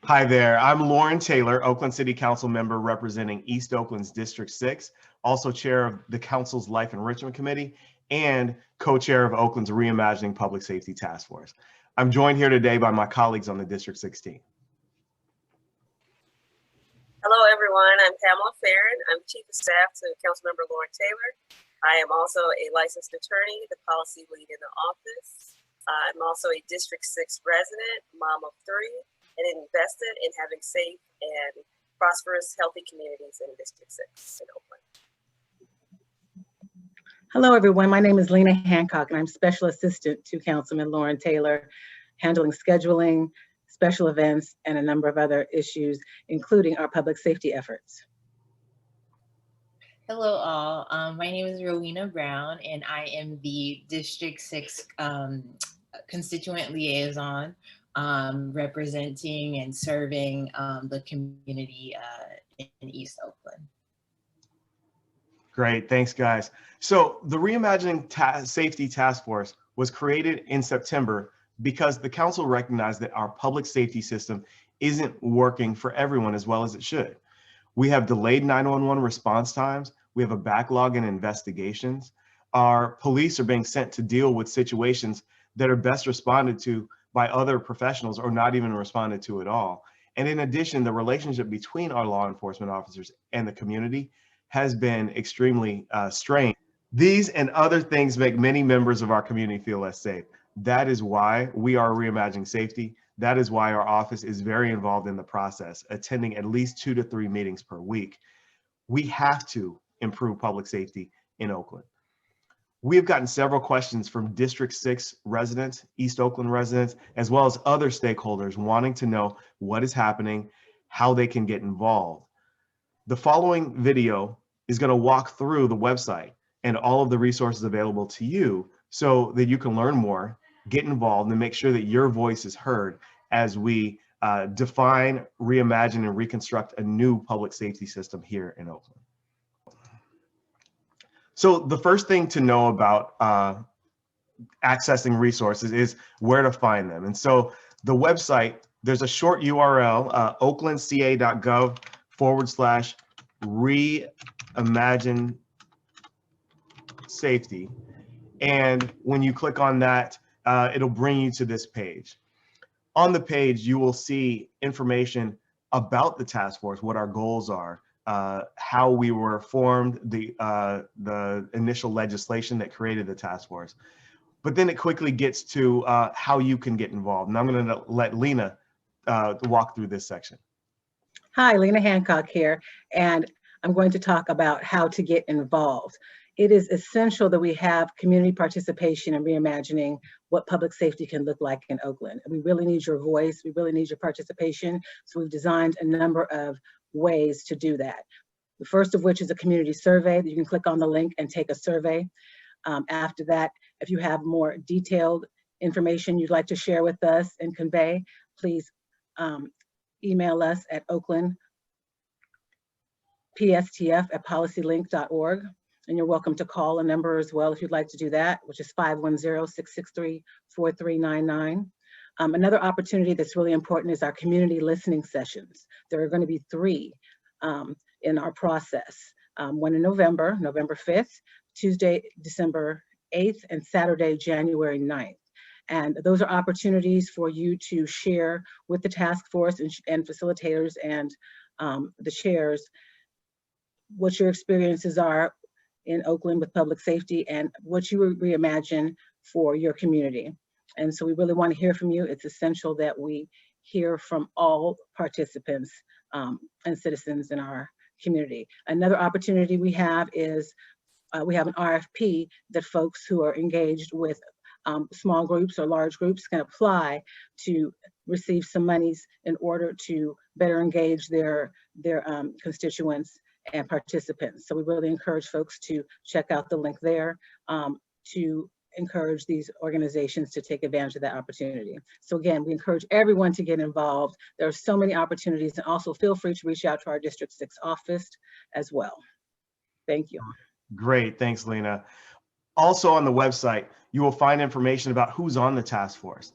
Hi there, I'm Lauren Taylor, Oakland City Council member representing East Oakland's District 6, also chair of the council's Life Enrichment Committee and co-chair of Oakland's Reimagining Public Safety Task Force. I'm joined here today by my colleagues on the District 16. Hello everyone, I'm Pamela Farron. I'm Chief of Staff to Councilmember Lauren Taylor. I am also a licensed attorney, the policy lead in the office. I'm also a District 6 resident, mom of 3, and invested in having safe and prosperous, healthy communities in District 6 in Oakland. Hello, everyone. My name is Lena Hancock, and I'm Special Assistant to Councilman Lauren Taylor, handling scheduling, special events, and a number of other issues, including our public safety efforts. Hello, all. My name is Rowena Brown, and I am the District 6 constituent liaison, representing and serving the community in East Oakland. Great, thanks guys. So the Reimagining Safety Task Force was created in September because the council recognized that our public safety system isn't working for everyone as well as it should. We have delayed 911 response times. We have a backlog in investigations. Our police are being sent to deal with situations that are best responded to by other professionals or not even responded to at all. And in addition, the relationship between our law enforcement officers and the community has been extremely strained. These and other things make many members of our community feel less safe. That is why we are Reimagining Safety. That is why our office is very involved in the process, attending at least 2 to 3 meetings per week. We have to improve public safety in Oakland. We have gotten several questions from District 6 residents, East Oakland residents, as well as other stakeholders wanting to know what is happening, how they can get involved. The following video is going to walk through the website and all of the resources available to you so that you can learn more, get involved, and make sure that your voice is heard as we define, reimagine, and reconstruct a new public safety system here in Oakland. So the first thing to know about accessing resources is where to find them. And so the website, there's a short URL, oaklandca.gov/reimagine safety. And when you click on that, it'll bring you to this page. On the page, you will see information about the task force, what our goals are, how we were formed, the initial legislation that created the task force. But then it quickly gets to how you can get involved. And I'm going to let Lena walk through this section. Hi, Lena Hancock here, and I'm going to talk about how to get involved. It is essential that we have community participation in reimagining what public safety can look like in Oakland. We really need your voice. We really need your participation. So we've designed a number of ways to do that. The first of which is a community survey. You can click on the link and take a survey. After that, if you have more detailed information you'd like to share with us and convey, please email us at oaklandpstf@policylink.org. And you're welcome to call a number as well if you'd like to do that, which is 510-663-4399. Another opportunity that's really important is our community listening sessions. There are going to be 3 in our process. One in November 5th, Tuesday, December 8th, and Saturday, January 9th. And those are opportunities for you to share with the task force and facilitators and the chairs what your experiences are in Oakland with public safety and what you would reimagine for your community. And so we really want to hear from you. It's essential that we hear from all participants and citizens in our community. Another opportunity we have is we have an RFP that folks who are engaged with small groups or large groups can apply to receive some monies in order to better engage their constituents and participants. So we really encourage folks to check out the link there to encourage these organizations to take advantage of that opportunity. So again, we encourage everyone to get involved. There are so many opportunities, and also feel free to reach out to our District 6 office as well. Thank you. Great, thanks, Lena. Also on the website, you will find information about who's on the task force.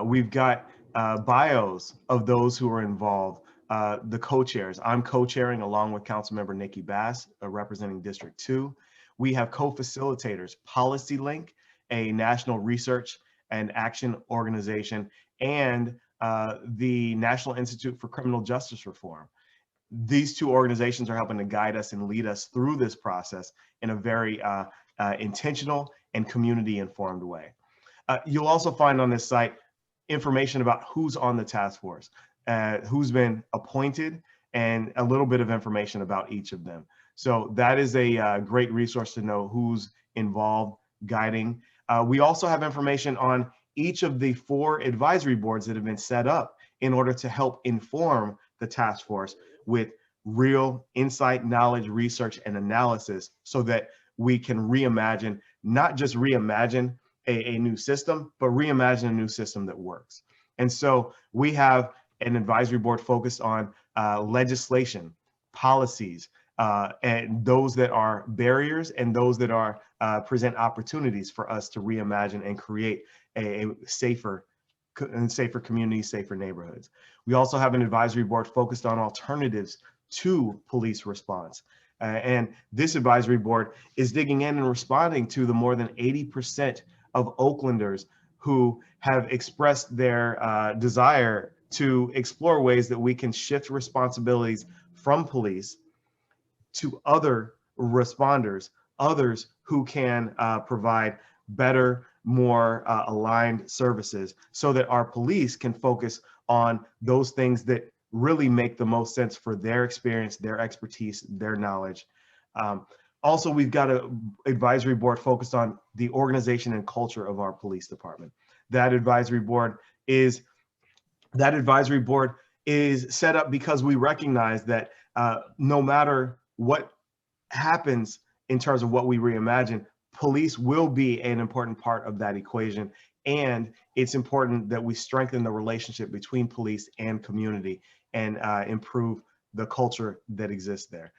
We've got bios of those who are involved, the co-chairs. I'm co-chairing along with Councilmember Nikki Bass, representing District 2. We have co-facilitators, Policy Link, a national research and action organization, and the National Institute for Criminal Justice Reform. These two organizations are helping to guide us and lead us through this process in a very intentional and community-informed way. You'll also find on this site information about who's on the task force, who's been appointed, and a little bit of information about each of them. So that is a great resource to know who's involved, guiding. We also have information on each of the 4 advisory boards that have been set up in order to help inform the task force with real insight, knowledge, research, and analysis, so that we can reimagine, not just reimagine a new system, but reimagine a new system that works. And so we have an advisory board focused on legislation, policies, and those that are barriers and those that are present opportunities for us to reimagine and create a safer communities, safer neighborhoods. We also have an advisory board focused on alternatives to police response. And this advisory board is digging in and responding to the more than 80% of Oaklanders who have expressed their desire to explore ways that we can shift responsibilities from police to other responders, others who can provide better, more aligned services, so that our police can focus on those things that really make the most sense for their experience, their expertise, their knowledge. Also, we've got an advisory board focused on the organization and culture of our police department. That advisory board is set up because we recognize that no matter what happens in terms of what we reimagine, police will be an important part of that equation. And it's important that we strengthen the relationship between police and community and improve the culture that exists there.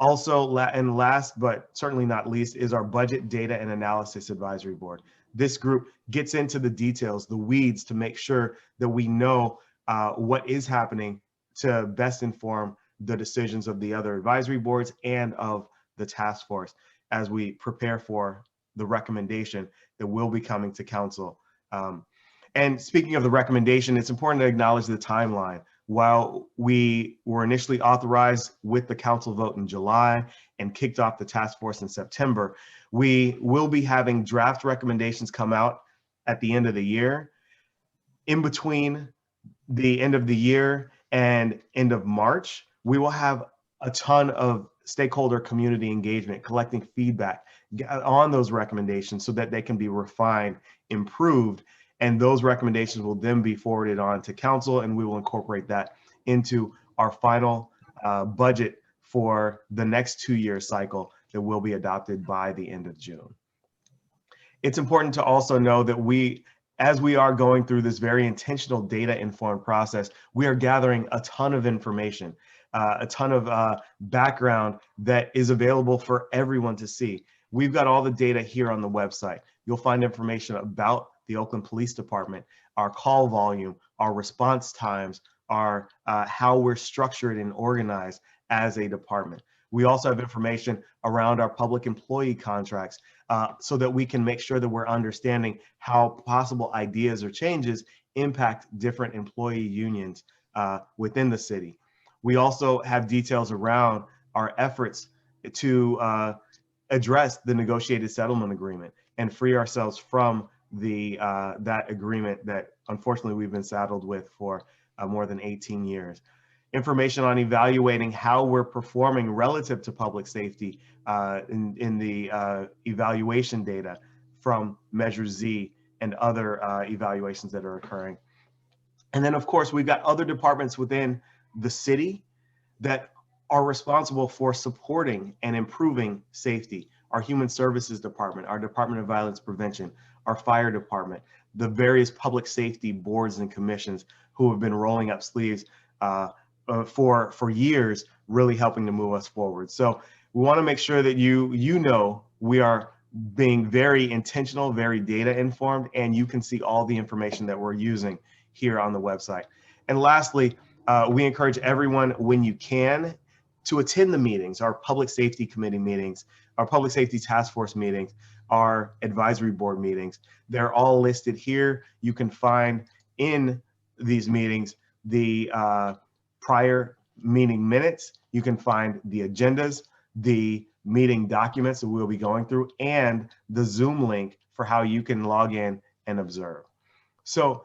Also, and last but certainly not least, is our Budget, Data, and Analysis Advisory Board. This group gets into the details, the weeds, to make sure that we know what is happening to best inform the decisions of the other advisory boards and of the task force as we prepare for the recommendation that will be coming to council. And speaking of the recommendation, it's important to acknowledge the timeline. While we were initially authorized with the council vote in July and kicked off the task force in September, we will be having draft recommendations come out at the end of the year. In between the end of the year and end of March, we will have a ton of stakeholder community engagement, collecting feedback on those recommendations so that they can be refined, improved, and those recommendations will then be forwarded on to council, and we will incorporate that into our final budget for the next 2-year cycle that will be adopted by the end of June. It's important to also know that as we are going through this very intentional data-informed process, we are gathering a ton of information, a ton of background that is available for everyone to see. We've got all the data here on the website. You'll find information about the Oakland Police Department, our call volume, our response times, our how we're structured and organized as a department. We also have information around our public employee contracts so that we can make sure that we're understanding how possible ideas or changes impact different employee unions within the city. We also have details around our efforts to address the negotiated settlement agreement and free ourselves from that agreement that unfortunately we've been saddled with for more than 18 years. Information on evaluating how we're performing relative to public safety in the evaluation data from Measure Z and other evaluations that are occurring. And then of course, we've got other departments within the city that are responsible for supporting and improving safety. Our Human Services Department, our Department of Violence Prevention, our Fire Department, the various public safety boards and commissions who have been rolling up sleeves for years, really helping to move us forward. So we want to make sure that you know we are being very intentional, very data informed, and you can see all the information that we're using here on the website. And lastly, we encourage everyone, when you can, to attend the meetings, our public safety committee meetings, our public safety task force meetings, our advisory board meetings. They're all listed here. You can find in these meetings the prior meeting minutes. You can find the agendas, the meeting documents that we'll be going through, and the Zoom link for how you can log in and observe. So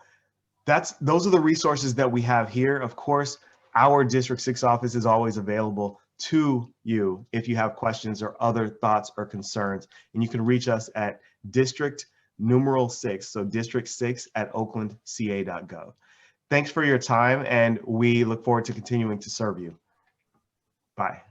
those are the resources that we have here. Of course, our District 6 office is always available to you if you have questions or other thoughts or concerns. And you can reach us at district6, so district6@oaklandca.gov. Thanks for your time, and we look forward to continuing to serve you. Bye.